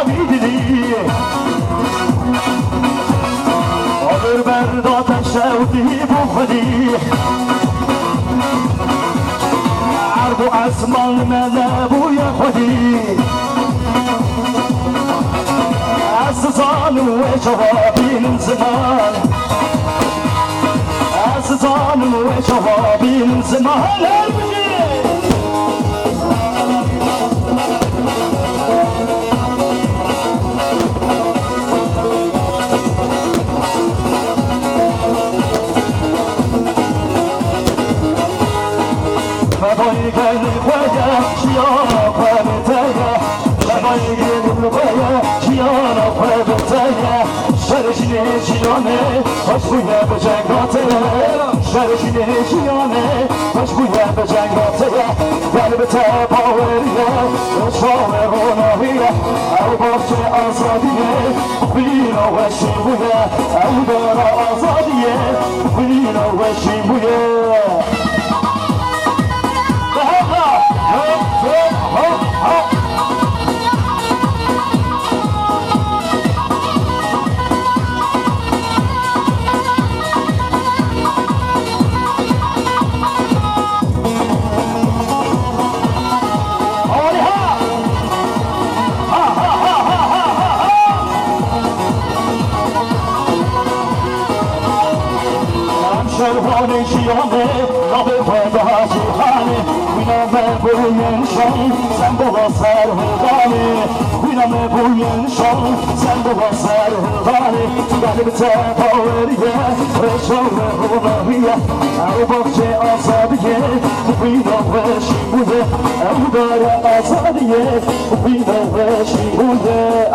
میدیدی آبر برداتن شودی بخودی عرض و اسمان من بوی خودی از زانو جوابین زمان از زانو جوابین زمان فضايقن خويا شيانا خوابتايا فضايقن خويا شيانا خوابتايا شرشني شياني خوشبويا بجنگاتيا شرشني شياني خوشبويا بجنگاتيا قلبتا باوريا وشاور روناهيا او باشي آزادية بينا وشيبويا او دارا آزادية بينا وشيبويا شرباني شيامي نبي فدها شيخاني وينا مبوين شان سنبو سر هلغاني وينا مبوين شان سنبو سر هلغاني قلب تباوريه رشاور هلغانيه او بخشي آزاديه وينا وشيبويه او دار آزاديه وينا وشيبويه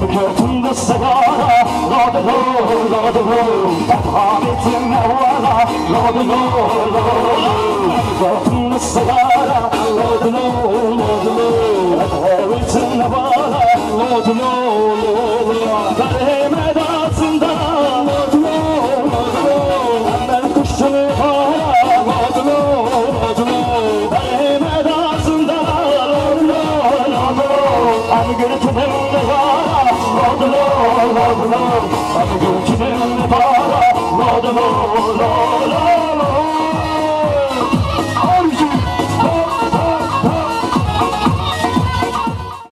Götümde sigara, lodulu, lodulu. Merhametin evvela, lodulu, lodulu. Götümde sigara, lodulu, lodulu. Merhametin evvela, lodulu, lodulu. Derem edasında, lodulu, lodulu. Ben kuşunu hala, lodulu, lodulu. Derem edasında, lodulu, lodulu. Ben gültümde var. Lord, Lord, Lord, Lord,